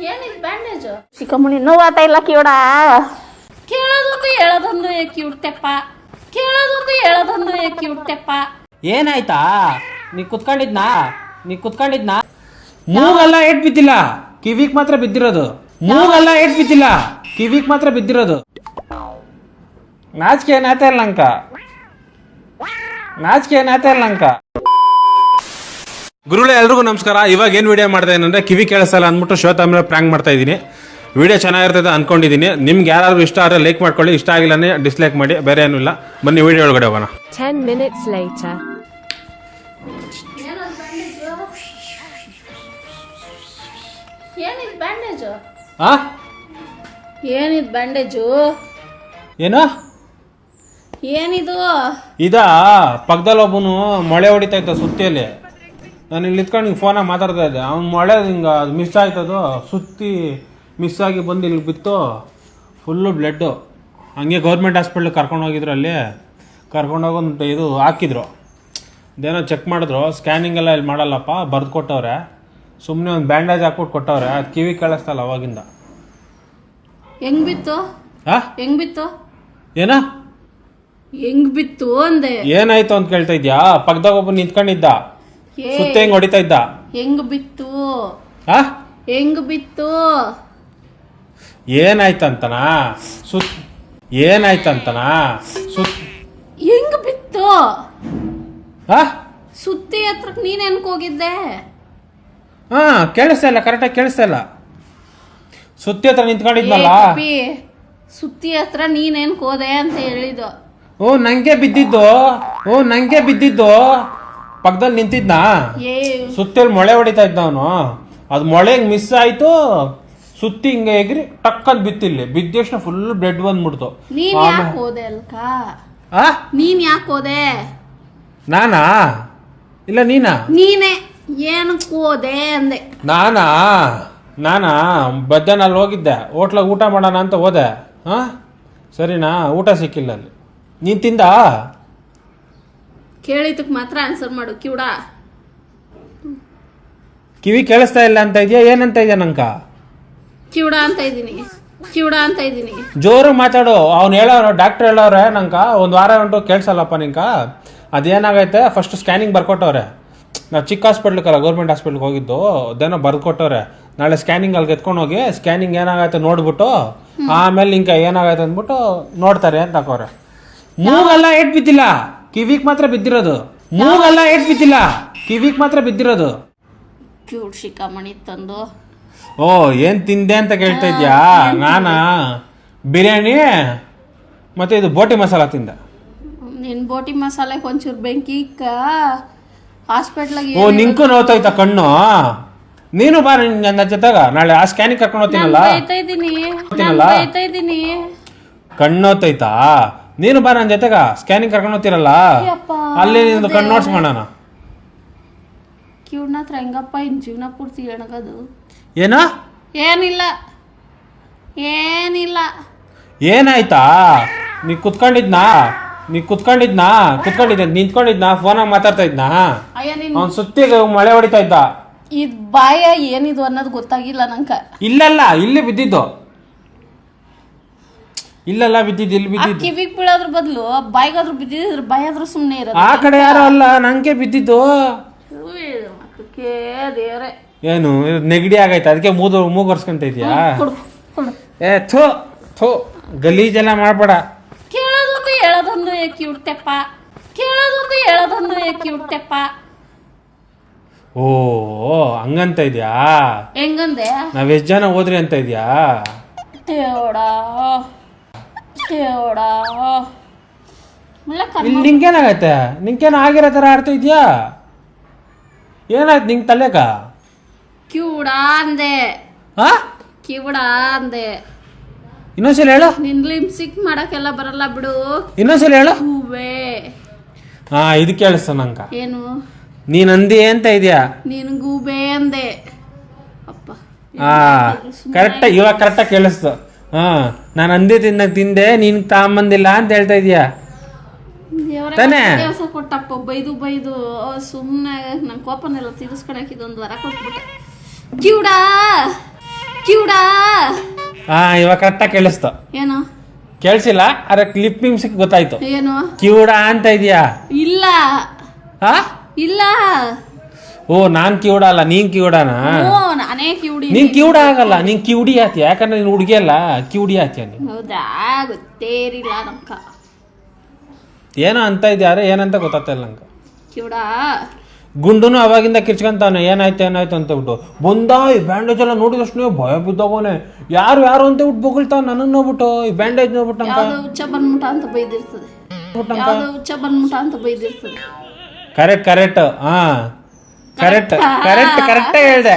ಏನಿದ್ bandage ಚಿಕ್ಕಮ್ಮನಿ ನೋವಾಗ್ತಾ ಇಲ್ಲ ಕಿವಡ ಕೇಳೋದೊಂದು ಹೇಳೋದೊಂದು ಏಕಿ ಉಟ್ಟೆಪ್ಪ ಕೇಳೋದೊಂದು ಹೇಳೋದೊಂದು ಏಕಿ ಉಟ್ಟೆಪ್ಪ. ಏನಾಯ್ತಾ? ನೀ ಕುತ್ಕೊಂಡಿದ್ನಾ ಮೂಗೆಲ್ಲ eight ಬಿದ್ದಿಲ್ಲ, ಕಿವಿಗ್ ಮಾತ್ರ ಬಿದ್ದಿರೋದು. ಮೂಗೆಲ್ಲ ಏಟ್ ಬಿದ್ದಿಲ್ಲ, ಕಿವಿಗ್ ಮಾತ್ರ ಬಿದ್ದಿರೋದು. ನಾಚಿಕೆ ಏನಾಯ್ತಾ ಇಲ್ಲ ಅಂಕ. ಗುರುಗಳೇ ಎಲ್ರಿಗೂ ನಮಸ್ಕಾರ. ಇವಾಗ ಏನು ವಿಡಿಯೋ ಮಾಡ್ತಾ ಏನಂದ್ರೆ ಕಿವಿ ಕೇಳಿಸಲ್ಲ ಅಂದ್ಬಿಟ್ಟು ಶ್ವೇತಾ ಮೇಲೆ ಪ್ರ್ಯಾಂಕ್ ಮಾಡ್ತಾ ಇದ್ದೀನಿ. ವಿಡಿಯೋ ಚೆನ್ನಾಗಿರ್ತದೆ ಅನ್ಕೊಂಡಿದ್ದೀನಿ. ನಿಮ್ಗೆ ಯಾರಾದ್ರೂ ಇಷ್ಟ ಆದರೆ ಲೈಕ್ ಮಾಡ್ಕೊಳ್ಳಿ, ಇಷ್ಟ ಆಗಿಲ್ಲನೇ ಡಿಸ್ಲೈಕ್ ಮಾಡಿ, ಬೇರೆ ಏನೂ ಇಲ್ಲ. ಬನ್ನಿ ವಿಡಿಯೋ ಒಳಗಡೆ ಹೋಗೋಣ. 10 minutes later. ಏನಿದ್ ಬ್ಯಾಂಡೇಜ್ ಆ ಏನಿದ್ ಬ್ಯಾಂಡೇಜು ಏನು ಏನಿದು? ಇದಾ ಪಕ್ಕದಲ್ಲಿ ಒಬ್ಬನು ಮೊಳೆ ಹೊಡಿತಾ ಇದ್ದ ಸುತ್ತಿಯಲ್ಲಿ. ನಾನು ಇಲ್ಲಿ ಇತ್ಕೊಂಡು ಹಿಂಗೆ ಫೋನಾಗ ಮಾತಾಡ್ತಾ ಇದ್ದೆ. ಅವ್ನು ಮೊಳೆ ಹಿಂಗೆ ಅದು ಮಿಸ್ ಆಯ್ತದು, ಸುತ್ತಿ ಮಿಸ್ ಆಗಿ ಬಂದು ಇಲ್ಲಿ ಬಿತ್ತು, ಫುಲ್ಲು ಬ್ಲಡ್ಡು. ಹಂಗೆ ಗೌರ್ಮೆಂಟ್ ಹಾಸ್ಪಿಟ್ಲಿಗೆ ಕರ್ಕೊಂಡೋಗಿದ್ರು. ಅಲ್ಲಿ ಕರ್ಕೊಂಡೋಗಿ ಇದು ಹಾಕಿದ್ರು, ಅದೇನೋ ಚೆಕ್ ಮಾಡಿದ್ರು. ಸ್ಕ್ಯಾನಿಂಗ್ ಎಲ್ಲ ಇಲ್ಲಿ ಮಾಡಲ್ಲಪ್ಪ, ಬರೆದು ಕೊಟ್ಟವ್ರೆ. ಸುಮ್ಮನೆ ಒಂದು ಬ್ಯಾಂಡೇಜ್ ಹಾಕ್ಬಿಟ್ಟು ಕೊಟ್ಟವ್ರೆ. ಅದು ಕಿವಿ ಕೇಳಿಸ್ತಲ್ಲ ಅವಾಗಿಂದ. ಹೆಂಗ್ ಬಿತ್ತು ಹಾಂ ಹೆಂಗ್ ಬಿತ್ತು ಏನ ಹೆಂಗ್ ಬಿತ್ತು ಅಂದೆ. ಏನಾಯ್ತು ಅಂತ ಕೇಳ್ತಾ ಇದ್ಯಾ? ಪಕ್ಕದಾಗ ಒಬ್ಬ ನಿಂತ್ಕೊಂಡಿದ್ದ, ಸುತ್ತ ಹೆಂಗ್ ಹೊಡಿತಾ ಇದ್ದ. ಹೆಂಗ್ ಬಿತ್ತು ಆ ಹೆಂಗ್ ಬಿತ್ತು? ಏನಾಯ್ತಂತನಾ ಹೆಂಗ್ ಬಿತ್ತು? ಆ ಸುತ್ತಿ ಹತ್ರಕ್ ನೀನ್ ಎನ್ಕ್ ಹೋಗಿದ್ದೆ? ಹಾ ಕೇಳಿಸ್ತಾ ಇಲ್ಲ, ಕರೆಕ್ಟಾಗಿ ಕೇಳಿಸ್ತಾ ಇಲ್ಲ. ಸುತ್ತಿ ಹತ್ರ ನಿಂತ್ಕೊಂಡಿದ್ನಲ್ಲ. ಸುತ್ತಿ ಹತ್ರ ನೀನ್ ಎನ್ಕ್ ಹೋದೆ ಅಂತ ಹೇಳಿದ್ದು. ನಂಗೆ ಬಿದ್ದಿದ್ದು ಪಕ್ಕದಲ್ಲಿ ನಿಂತಿದ್ನಾ. ಸುತ್ತಿಯಲ್ಲಿ ಮೊಳೆ ಹೊಡಿತಾ ಇದ್ದ ಅವನು. ಅದು ಮೊಳೆ ಹಿಂಗ್ ಮಿಸ್ ಆಯ್ತು, ಸುತ್ತಿ ಹಿಂಗೆ ಎಗ್ರಿ ಟಕ್ ಅಂತ ಬಿತ್ತಿಲ್ಲಿ ಬಿದ್ದ ತಕ್ಷಣ ಫುಲ್ ಬ್ಲಡ್ ಬಂದ್ಬಿಡ್ತು. ನೀನ್ ಯಾಕೆ ಹೋದೆ ಅಲ್ಕ? ನೀನ್ ಯಾಕೆ ಹೋದೆ? ನಾನಾ ಇಲ್ಲ ನೀನಾ? ನೀನೆ ಏನಕ್ಕೆ ಹೋದೆ ಅಂದೆ. ನಾನಾ ಮಧ್ಯಾಹ್ನ ಹೋಗಿದ್ದೆ, ಹೋಟ್ಲಾಗ ಊಟ ಮಾಡೋಣ ಅಂತ ಹೋದೆ. ಹಾ ಸರಿನಾ, ಊಟ ಸಿಕ್ಕಿಲ್ಲ ಅಲ್ಲಿ. ನೀನ್ ತಿಂದ? ಕೇಳಿದಕ್ಕೆ ಮಾತ್ರ ಆನ್ಸರ್ ಮಾಡು ಕಿವುಡ. ಕಿವಿ ಕೇಳಿಸ್ತಾ ಇಲ್ಲ ಅಂತ ಇದೆಯಾ? ಏನಂತ ಇದೆಯಾ ನಂಕ? ಕಿವುಡ ಅಂತ ಇದ್ದೀನಿ. ಜೋರು ಮಾತಾಡು. ಅವ್ನು ಹೇಳೋರು, ಡಾಕ್ಟರ್ ಹೇಳೋರೆ ನಂಕ, ಒಂದು ವಾರ ಗಂಟು ಕೇಳಿಸಲ್ಲಪ್ಪ ನಿಂಕ. ಅದೇನಾಗೈತೆ, ಫಸ್ಟ್ ಸ್ಕ್ಯಾನಿಂಗ್ ಬರ್ಕೊಟ್ಟವ್ರೆ. ನಾವು ಚಿಕ್ಕ ಹಾಸ್ಪಿಟ್ಲಿಗಲ್ಲ, ಗೌರ್ಮೆಂಟ್ ಹಾಸ್ಪಿಟ್ಲಿಗೆ ಹೋಗಿದ್ದು. ಅದೇನೋ ಬರ್ಕೊಟ್ಟವ್ರೆ. ನಾಳೆ ಸ್ಕ್ಯಾನಿಂಗ್ ಅಲ್ಲಿ ಎತ್ಕೊಂಡು ಹೋಗಿ ಸ್ಕ್ಯಾನಿಂಗ್ ಏನಾಗೈತೆ ನೋಡ್ಬಿಟ್ಟು ಆಮೇಲೆ ನಿಂಕ ಏನಾಗೈತೆ ಅಂದ್ಬಿಟ್ಟು ನೋಡ್ತಾರೆ ಅಂತ ಹಾಕೋರೆ. ಮೂಗೆಲ್ಲ ಏಟ್ ಬಿದ್ದಿಲ್ಲ, ಕಿವಿಗ್ ಮಾತ್ರ ಬಿದ್ದಿರೋದು. ಕ್ಯೂಟ್ ಶಿಖಾಮಣಿ ತಂದು. ಓ ಏನ್ ತಿಂದೆ ಅಂತ ಕೇಳ್ತಾ ಇದ್ಯಾ? ನಾನಾ ಬಿರಿಯಾನಿ ಮತ್ತೆ ಇದು ಬೋಟಿ ಮಸಾಲ ತಿಂದೆ. ನಿನ್ ಬೋಟಿ ಮಸಾಲೆಗೆ ಒಂಚೂರು ಬೆಂಕಿ ಇಕ್ಕ ಹಾಸ್ಪಿಟ್ಲಾಗ. ಓ ನಿಂಕು ನೋವ್ತೈತ ಕಣ್ಣು? ನೀನು ಬಾ ನನ್ನ ಜೊತೆಗ ನಾಳೆ ಆ ಸ್ಕ್ಯಾನಿಂಗ್ ಕರ್ಕೊಂಡು ಹೋಗ್ತೀನಲ್ಲ. ಬೈತಾ ಇದ್ದೀನಿ. ಕಣ್ಣು ನೋವ್ತೈತಾ? ನೀನು ಬಾ ನನ್ನ ಜೊತೆಗ ಸ್ಕ್ಯಾನಿಂಗ್ ಕರ್ಕೊಂಡು ಹೋಗ್ತಿರಲ್ಲ, ಅಲ್ಲಿ ನಿಂದು ಕಣ್ಣು ನೋಡ್ಸ್ಕೊಳ್ಳೋಣ. ಕಿವುಡ್ನ ಹತ್ರ ಹೆಂಗಪ್ಪ ಇನ್ ಜೀವನ ಪೂರ್ತಿ ಎಣಗದು? ಏನೋ ಏನಿಲ್ಲ. ಏನಾಯ್ತಾ? ನೀ ಕುತ್ಕೊಂಡಿದ್ದೆ ನಿಂತ್ಕೊಂಡಿದ್ನಾ, ಫೋನಾಗ ಮಾತಾಡ್ತಾ ಇದ್ನಾ? ಅವ್ನು ಸುತ್ತಿಗೆ ಮಳೆ ಹೊಡಿತಾ ಇದ್ದ. ಇದ್ ಬಾಯ ಏನಿದು ಅನ್ನೋದು ಗೊತ್ತಾಗಿಲ್ಲ ನಂಕ. ಇಲ್ಲಲ್ಲ, ಇಲ್ಲಿ ಬಿದ್ದಿದ್ದು. ಇಲ್ಲಿ ಬಿದ್ದಿದ್ದು. ಕಿವಿಗ್ ಬೀಳೋದ್ರ ಬದಲು ಬಾಯಿಗಾದ್ರೂ ಬಿದ್ದಿದ್ರೆ ಬಾಯಾದ್ರೂ ಸುಮ್ನೆ ಇರೋದು. ಆ ಕಡೆ ಯಾರು ಅಲ್ಲ, ನಂಗೆ ಬಿದ್ದಿದ್ದು. ದೇವ್ರೆ, ಏನು ನೆಗಡಿ ಆಗೈತೆ, ಅದಕ್ಕೆ ಮೂಗು ಒರ್ಸ್ಕೊಂತ ಇದೆಯಾ? ಏ ಥೋ ಗಲೀಜೆಲ್ಲ ಮಾಡ್ಬೇಡ. ಕೇಳೋದೊಂದು ಹೇಳೋದೊಂದು ಏಕಿ ಉಟ್ಟೆಪ್ಪ. ಓ ಹಂಗಂತ ಇದ್ಯಾ? ಹೆಂಗಂದೆ? ನಾವ್ ಎಷ್ಟ್ ಜನ ಹೋದ್ರಿ ಅಂತ ಇದ್ಯಾ? ಇಲ್ಲಿ ನಿಂಗೇನಾಗೈತೆ? ನಿಂಗೇನ ಆಗಿರೋ ತರ ಆಡ್ತಾ ಇದ್ಯಾ? ಏನಾಯ್ತು ನಿಂಗೆ ತಲೆಗ? ಕಿವುಡ ಅಂದೆ. ಇನ್ನೊಂದ್ಸಲ ಹೇಳು. ನಿನ್ ಲಿಪ್ಸಿಕ್ ಮಾಡಕ್ಕೆಲ್ಲ ಬರಲ್ಲ ಬಿಡು. ಇನ್ನೊಂದ್ಸಲ ಹೇಳು. ಹೂವೇ. ಇದು ಕೇಳಿಸ್ತ ನಂಗ. ಏನು ನೀನ್ ಅಂದಿ ಅಂತ ಇದ್ಯಾ? ನೀನ್ ಗೂಬೆ ಅಂದೆ. ಅಪ್ಪ ಕರೆಕ್ಟ್, ಇವಾಗ ಕರೆಕ್ಟಾಗಿ ಕೇಳಿಸ್ತು. ನಾನು ಅಂದಿ ತಿಂದೆ, ನೀನ್ ತಾಂಬಂದಿಲ್ಲ ಅಂತ ಹೇಳ್ತಾ ಇದೀಯಾ ತಾನೇ? ದಿವಸ ಕೊಟ್ಟಪ್ಪ ಬೈದು ಸುಮ್ಮನೆ ನನ್ ಕೋಪನೆಲ್ಲ ತೀರಿಸ್ಕೊಳಕ್ ಇದೊಂದು ವರ ಕೊಟ್ಬಿಟ್ಟೆ. ಕಿವುಡ ಕಿವುಡ ಹಾ ಇವಾಗ ಕರೆಕ್ಟಾಗಿ ಕೇಳಿಸ್ತು. ಏನು ಕೇಳಿಸಿಲ್ಲ ಅರೆ ಕ್ಲಿಪ್ಪಿಂಗ್ ಸಿಕ್ ಗೊತ್ತಾಯ್ತು. ಏನು ಕಿವುಡ ಅಂತ ಇದೆಯಾ? ಇಲ್ಲ ಹಾ ಇಲ್ಲ. ಓ ನಾನ್ ಕಿವುಡ ಅಲ್ಲ, ನೀನ್ ಕಿವುಡನಾ? ಓ ನಾನೇ ಕಿವುಡಿ. ನೀನ್ ಕಿವುಡ ಆಗಲ್ಲ, ನೀನ್ ಕಿವುಡಿ ಆತಿಯ. ಯಾಕಂದ್ರೆ ನೀನ್ ಹುಡುಗಿ ಅಲ್ಲ, ಕಿವುಡಿ ಆತಿಯ ನೀನ್. ಹೌದಾ? ಗೊತ್ತೇರಿಲ್ಲ ನಮ್ಕ. ಏನೋ ಅಂತ ಇದ್ಯಾರೆ, ಏನಂತ ಗೊತ್ತಾಗ್ತಿಲ್ಲ ನಂಗೆ. ಕಿವುಡ ಗುಂಡುನು ಅವಾಗಿಂದ ಕಿರ್ಚ್ಕೊಂತಾವನೆ ಏನಾಯ್ತು ಅಂತ ಬಿಟ್ಟು ಬಂದ. ಈ ಬ್ಯಾಂಡೇಜ್ ಎಲ್ಲ ನೋಡಿದಷ್ಟು ಭಯ ಬಿದ್ದವನೆ. ಯಾರು ಅಂತ ಬಿಟ್ಟು ಬೊಗಳ್ತಾವ ನನ್ನ ನೋಡ್ಬಿಟ್ಟು. ಈ ಬ್ಯಾಂಡೇಜ್ ನೋಡ್ಬಿಟ್ಟು ಯಾವ್ದೋ ಹುಚ್ಚ ಬಂದ್ಮುಟ ಅಂತ ಬೈದಿರ್ತದೆ. ಯಾವ್ದೋ ಹುಚ್ಚ ಬಂದ್ಮುಟ ಅಂತ ಬೈದಿರ್ತದೆ. ಕರೆಕ್ಟ್ ಹಾ ಕರೆಕ್ಟ್ ಹೇಳ್ದೆ.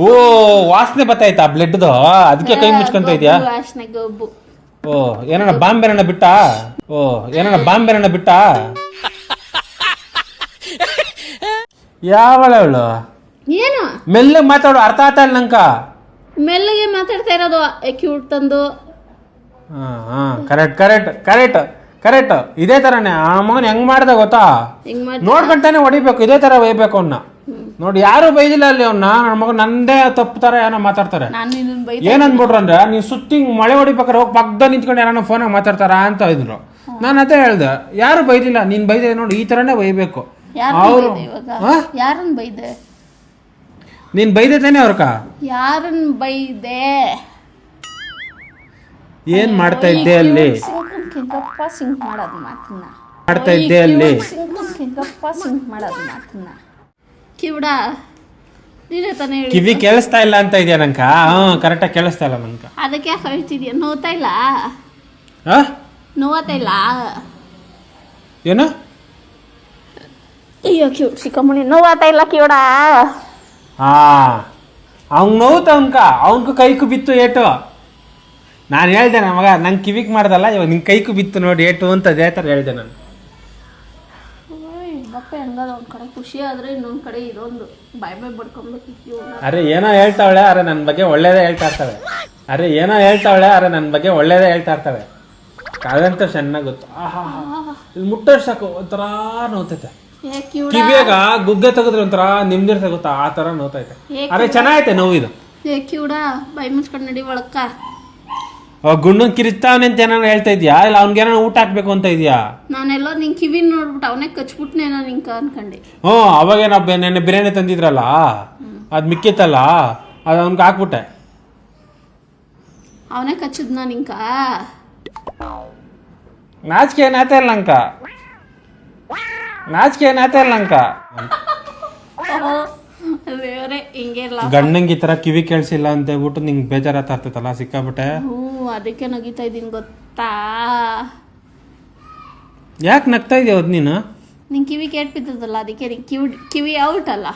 ಓ ವಾಸನೆ ಬತ್ತಾಯ್ತಾ ಬ್ಲಡ್ದು, ಅದಕ್ಕೆ ಕೈ ಮುಚ್ಕೊಂತ ಇದೆಯಾ? ವಾಸನೆ ಗಬ್ಬು. ಓ ಏನಣ್ಣ ಬಾಂಬೆರಣ್ಣ ಬಿಟ್ಟ? ಯಾವಳವಳು? ಏನು ಮೆಲ್ಲಗೆ ಮಾತಾಡು, ಅರ್ಥ ಆತ ಇಲ್ಲ ನಂಕ. ಮೆಲ್ಲಗೆ ಮಾತಾಡ್ತಾ ಇರೋದು. ಕ್ಯೂಟ್ ತಂದು. ಹಾ ಕರೆಕ್ಟ್ ಇದೇ ತರನೇ ಆ ಮಗನ್ ಹೆಂಗ್ ಮಾಡ್ದ ಗೊತ್ತಾ? ಹಿಂಗ್ ಮಾಡಿ ನೋಡ್ಕೊಂತಾನೆ ಹೊಡಿಬೇಕು, ಇದೇ ತರ ಒಯ್ಬೇಕು ಅವನ್ನ. ನೋಡಿ ಯಾರು ಬೈದಿಲ್ಲ ಅಲ್ಲಿ ಅವನ್ನ. ನನ್ನ ಮಗ ನಂದೇ ತಪ್ಪು ತರ ಏನೋ ಮಾತಾಡ್ತಾರೆ. ನಾನು ನಿನ್ನ ಬೈ ಏನಂದ್ಬಿಟ್ರು ಅಂದ್ರೆ, ನೀನ್ ಸುತ್ತಿ ಮಳೆ ಹೊಡಿಬೇಕಾರೆ ಹೋಗಿ ಪಕ್ಕದ ನಿಂತ್ಕೊಂಡು ಯಾರನ್ನ ಫೋನಾಗ ಮಾತಾಡ್ತಾರ ಅಂತ ಇದ್ರು. ನಾನು ಅದೇ ಹೇಳ್ದೆ, ಯಾರು ಬೈದಿಲ್ಲ, ನೀನ್ ಬೈದೆ ನೋಡಿ ಈ ತರನೇ ಬೈಬೇಕು. ಅವ್ರು ಯಾರನ್ನ ಬೈದೆ? ನೀನ್ ಬೈದೆ ತಾನೆ ಅವ್ರಕ? ಯಾರನ್ನ ಬೈದೆ? ಏನ್ ಮಾಡ್ತಾ ಇದ್ದೆ ಅಲ್ಲಿ? ಗಪ್ಪ ಸಿಂಕ್ ಮಾಡೋದು ಮಾತನ್ನ ಮಾಡ್ತಾ ಇದ್ದೆ ಅಲ್ಲಿ? ಗಪ್ಪ ಸಿಂಕ್ ಮಾಡೋದು ಮಾತನ್ನ. ಕಿವುಡ ನೀನೇ ತಾನೇ ಹೇಳಿ. ಕಿವಿ ಕೇಳಿಸ್ತಾ ಇಲ್ಲ ಅಂತ ಇದೆಯಾ ನಂಕ? ಕರೆಕ್ಟಾಗಿ ಕೇಳಿಸ್ತಾ ಇಲ್ಲ ನಂಕ. ಅದಕ್ಕೆ ಯಾಕೆ ಹೇಳ್ತಿದ್ಯಾ? ನೋವ್ತಾ ಇಲ್ಲ? ನೋವತ್ತಾ ಇಲ್ಲ? ಏನು? ಅಯ್ಯೋ ಕಿವುಡ್ ಸಿಕ್ಕಮ್ಮನಿ ನೋವಾತ ಇಲ್ಲ ಕಿವುಡ. ಅವ್ನ್ ನೋವುತ್ತ ಅವನ್ಕು ಕೈಕು ಬಿತ್ತು ಏಟು. ನಾನು ಹೇಳ್ದೆ ನನ್ನ ಮಗ ನಂಗೆ ಕಿವಿಕ್ ಮಾಡ್ದಲ್ಲ, ಇವಾಗ ನಿನ್ ಕೈಕು ಬಿತ್ತು ನೋಡಿ ಏಟು ಅಂತ ಅದೇ ಥರ ಹೇಳ್ದೆ ನಾನು. ಬಪ್ಪ ಹೆಂಗದ, ಒಂದ್ ಕಡೆ ಖುಷಿ ಆದ್ರೆ ಇನ್ನೊಂದ್ ಕಡೆ ಇದೊಂದು ಬಾಯ್ ಬಡ್ಕೊಂಡ್ಬೇಕು. ಅರೆ ಏನೋ ಹೇಳ್ತಾವಳೆ, ಅರೆ ನನ್ನ ಬಗ್ಗೆ ಒಳ್ಳೇದೇ ಹೇಳ್ತಾ ಇರ್ತಾವೆ. ಅದಂತ ಚೆನ್ನಾಗಿ ಗೊತ್ತು. ಇಲ್ಲಿ ಮುಟ್ಟೋಷ್ಟು ಸಾಕು ಒಂಥರ ನೋತೈತೆ. ಕಿವಿಯಾಗ ಗುಗ್ಗೆ ತೆಗೆದ್ರೆ ಒಂಥರ ನಿಮ್ದಿರ್ತ ಗೊತ್ತಾ, ಆ ತರ ನೋತೈತೆ. ಅರೆ ಚೆನ್ನಾಗೈತೆ ನೋವಿದು. ಕಿವುಡ ಬಾಯಿ ಮುಚ್ಕೊಂಡು ನಡಿ ಒಳಕ್ಕ. ಗುಂಡನ್ ಕಿರಿತಾವನೆ ಅಂತ ಏನಾರು ಹೇಳ್ತಾ ಇದ್ಯಾ, ಇಲ್ಲ ಅವ್ನಿಗೇನೋ ಊಟ ಹಾಕ್ಬೇಕು ಅಂತ ಇದೆಯಾ? ನಾನೆಲ್ಲೋ ನಿನ್ ಕಿವಿ ನೋಡ್ಬಿಟ್ಟು ಅವನೇ ಕಚ್ಬಿಟ್ನೇನೋ ನಿಂಕ ಅನ್ಕಂಡೆ. ಅವಾಗೇನ ನೆನ್ನೆ ಬಿರಿಯಾನಿ ತಂದಿದ್ರಲ್ಲ, ಅದ್ ಮಿಕ್ಕಿತ್ತಲ್ಲ, ಅದು ಅವ್ನಿಗೆ ಹಾಕ್ಬಿಟ್ಟೆ. ಅವನೇ ಕಚ್ಚಿದ್ನ ನಿಂಕ? ನಾಚಿಕೆ ಏನಾಯ್ತಾ ಇಲ್ಲ ನಂಕ. ಬೇರೆ ಹಿಂಗೆಲ್ಲ ಗಂಡಂಗೆ ಈ ತರ ಕಿವಿ ಕೇಳಿಸಿಲ್ಲ ಅಂತ ಹೇಳ್ಬಿಟ್ಟು ನಿಂಗೆ ಬೇಜಾರಾಗ್ತಾ ಇರ್ತೈತಲ್ಲ ಸಿಕ್ಕಾಬಿಟ್ಟೆ. ಅದಕ್ಕೆ ನಗಿತಾ ಇದ್ದೀನಿ ಗೊತ್ತಾ? ಯಾಕೆ ನಗ್ತಾ ಇದೆಯಾ ಅದ್ ನೀನು? ನಿನ್ ಕಿವಿ ಕೇಟ್ ಬಿದ್ದದಲ್ಲ, ಅದಕ್ಕೆ ಕಿವಿ ಔಟ್ ಅಲ್ಲ,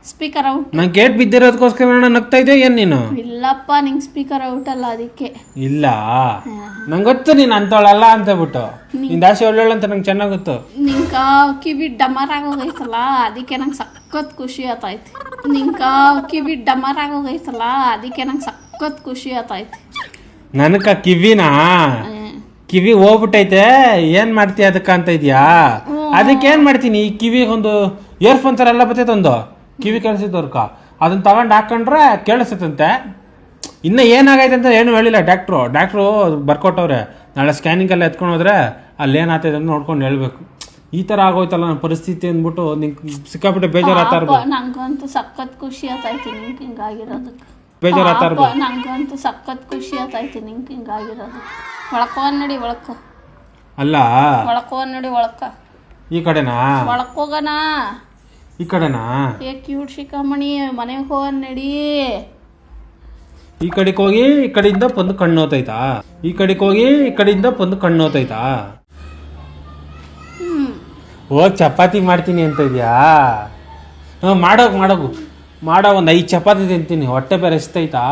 ಸ್ಪೀಕರ್ ಔಟ್. ನಂಗೆ ಕೇಟ್ ಬಿದ್ದಿರೋದಕ್ಕೋಸ್ಕರ ನಗ್ತಾ ಇದೆಯಾ ಏನ್ ನೀನು? ಇಲ್ಲಪ್ಪ, ನಿಂಗೆ ಸ್ಪೀಕರ್ ಔಟ್ ಅಲ್ಲ ಅದಕ್ಕೆ. ಇಲ್ಲ ನಂಗೆ ಗೊತ್ತು ನೀನು ಅಂತವಳಲ್ಲ ಅಂತ ಹೇಳ್ಬಿಟ್ಟು. ನಿನ್ ದಾಸಿ ಒಳ್ಳೆ ಅಂತ ನಂಗೆ ಚೆನ್ನಾಗಿ ಗೊತ್ತು. ನಿಂಕ ಕಿವಿ ಡಮರ್ ಆಗೋಗೈತಲ್ಲ, ಅದಕ್ಕೆ ನಂಗೆ ಸಖತ್ ಖುಷಿ ಆತೈತಿ. ನನಕ ಕಿವಿ ಹೋಗ್ಬಿಟ್ಟೈತೆ, ಏನ್ ಮಾಡ್ತೀಯ ಅದಕ್ಕ ಅಂತ ಇದ್ಯಾ? ಅದಕ್ಕೆ ಏನ್ ಮಾಡ್ತೀನಿ, ಈ ಕಿವಿ ಒಂದು ಇಯರ್ಫೋನ್ ತರ ಎಲ್ಲ ಬರ್ತೈತೆ, ಒಂದು ಕಿವಿ ಕೇಳಿಸಿದವ್ರಕ ಅದನ್ನ ತಗೊಂಡು ಹಾಕೊಂಡ್ರೆ ಕೇಳಿಸ್ತೈತಂತೆ. ಇನ್ನ ಏನಾಗೈತೆ ಅಂತ ಏನು ಹೇಳಿಲ್ಲ ಡಾಕ್ಟ್ರು ಬರ್ಕೊಟ್ಟವ್ರೆ. ನಾಳೆ ಸ್ಕ್ಯಾನಿಂಗ್ ಎಲ್ಲ ಎತ್ಕೊಂಡು ಹೋದ್ರೆ ಅಲ್ಲಿ ಏನಾಗ್ತೈತೆ ಅಂತ ನೋಡ್ಕೊಂಡು ಹೇಳ್ಬೇಕು. ಈ ತರ ಆಗೋಯ್ತಲ್ಲ ನನ್ನ ಪರಿಸ್ಥಿತಿ ಅಂದ್ಬಿಟ್ಟು ನಿಂಗೆ ಸಿಕ್ಕಾಬಿಟ್ಟೆ ಬೇಜಾರಾಗ್ತಾ ಇರ್ಬೋದು. ನಂಗಂತೂ ಸಖತ್ ಖುಷಿ ಆತೈತಿ ನಿಂಗೆ ಹಿಂಗಾಗಿರೋದಕ್ಕೆ. ಬೇಜಾರಾಗ್ತಾ ಇರ್ಬೋದು. ನಂಗಂತೂ ಸಖತ್ ಖುಷಿ ಆತೈತಿ ನಿಂಗೆ ಹಿಂಗಾಗಿರೋದಕ್ಕೆ. ಒಳಕೋ ನಡಿ ಒಳಕ. ಅಲ್ಲ ಒಳಕೋ ನಡಿ ಒಳಕ. ಈ ಕಡೆನಾ? ಒಳಕೋಗಣ. ಈ ಕಡೆನಾ? ಕ್ಯೂಟ್ ಶಿಖಾಮಣಿ ಮನೆಗೆ ಹೋಗ ನಡಿ. ಈ ಕಡೆಗೆ ಹೋಗಿ ಈ ಕಡೆಯಿಂದ ಬಂದು ಕಣ್ಣು ನೋತೈತಾ? ಈ ಕಡೆಗೆ ಹೋಗಿ ಈ ಕಡೆಯಿಂದ ಬಂದು ಕಣ್ಣು ನೋತೈತಾ? ಹೋಗಿ ಚಪಾತಿ ಮಾಡ್ತೀನಿ ಅಂತ ಇದೆಯಾ? ಮಾಡೋಗು ಒಂದು 5 ಚಪಾತಿ ತಿಂತೀನಿ. ಹೊಟ್ಟೆ ಬೇರೆ ಎಸ್ತೈತಾ,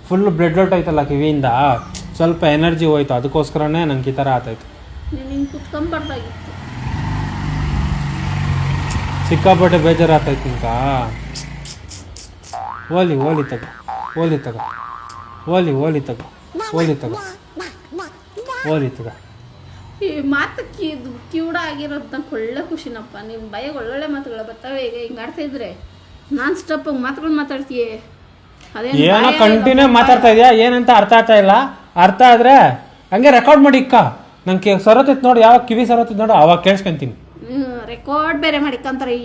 ಫುಲ್ ಬ್ಲಡ್ ಔಟ್ ಐತಲ್ಲ ಕಿವಿಯಿಂದ, ಸ್ವಲ್ಪ ಎನರ್ಜಿ ಹೋಯ್ತು, ಅದಕ್ಕೋಸ್ಕರನೇ ನಂಗೆ ಈ ಥರ ಆತೈತೆ. ಸಿಕ್ಕಾಪಟ್ಟೆ ಬೇಜಾರಾಗ್ತೈತಿ ನಿಂಕ. ಓಲಿ ತಗ ಈ ಮಾತು ಕಿವುಡ ಆಗಿರೋದು ನಂಗೆ ಒಳ್ಳೆ ಖುಷಿನಪ್ಪ. ನಿನ್ನ ಭಯ ಒಳ್ಳೊಳ್ಳೆ ಮಾತುಗಳು ಬರ್ತವೆ. ಈಗ ಹಿಂಗೆ ಆಡ್ತಾ ಇದ್ರೆ ನಾನ್ ಸ್ಟಾಪ್ ಮಾತುಗಳು ಮಾತಾಡ್ತೀಯ. ಏನೋ ಕಂಟಿನ್ಯೂ ಮಾತಾಡ್ತಾ ಇದೆಯಾ, ಏನಂತ ಅರ್ಥ ಆಗ್ತಾ ಇಲ್ಲ. ಅರ್ಥ ಆದ್ರೆ ಹಂಗೆ ರೆಕಾರ್ಡ್ ಮಾಡಿ ಇಕ್ಕ. ನಂಗೆ ಸರೋತೈತೆ ನೋಡಿ, ಯಾವಾಗ ಕಿವಿ ಸರೋತೈತೆ ನೋಡು ಅವಾಗ ಕೇಳಿಸ್ಕೊಂತೀನಿ. ರೆಕಾರ್ಡ್ ಬೇರೆ ಮಾಡಿಕಂತಾರೆ.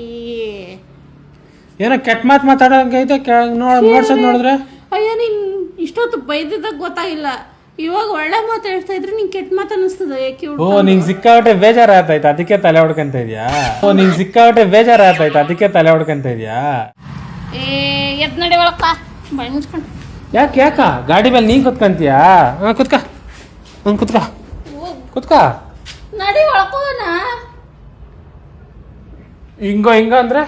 ಏನೋ ಕೆಟ್ಟ ಮಾತು ಮಾತಾಡೋಂಗೆ ಐತೆ ನೋಡ್ಸೋದು ನೋಡಿದ್ರೆ. ಅಯ್ಯೋ ನೀನ್ ಇಷ್ಟೊತ್ತು ಬೈದಿದ್ದಾಗ ಗೊತ್ತಾಗಿಲ್ಲ, ಇವಾಗ ಒಳ್ಳೆ ಮಾತು ಹೇಳ್ತಾ ಇದ್ರೆ ನಿಂಗೆ ಕೆಟ್ಟ ಮಾತು ಅನಿಸ್ತದೆ. ಓ ನಿಂಗೆ ಸಿಕ್ಕಾಬಿಟ್ಟೆ ಬೇಜಾರು ಆಗ್ತೈತೆ ಅದಕ್ಕೆ ತಲೆ ಹೊಡ್ಕೊಂತ ಇದೆಯಾ? ಎದ್ ನಡಿ ಒಳಕ್ಕ ಬಾಯ್ ಮುಚ್ಕೊಂಡು. ಯಾಕ ಗಾಡಿ ಮೇಲೆ ನೀನ್ ಕುತ್ಕಂತೀಯಾ? ಕುತ್ಕ ನಡಿ ಒಳಕೋನ. ಹಿಂಗ ಅಂದ್ರೆ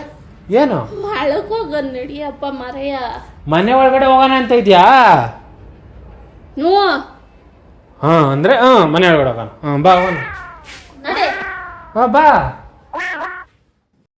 ಏನು? ಮಳಕ್ ಹೋಗ ನಡಿಯಪ್ಪ ಮರೆಯ. ಮನೆ ಒಳಗಡೆ ಹೋಗೋಣ ಅಂತ ಇದ್ಯಾ? ನೋ ಅಂದ್ರೆ ಮನೆ ಒಳಗಡೆ ಹೋಗೋಣ. ಬಾ ಹೋಗೋಣ. ನಡಿ. ಬಾ.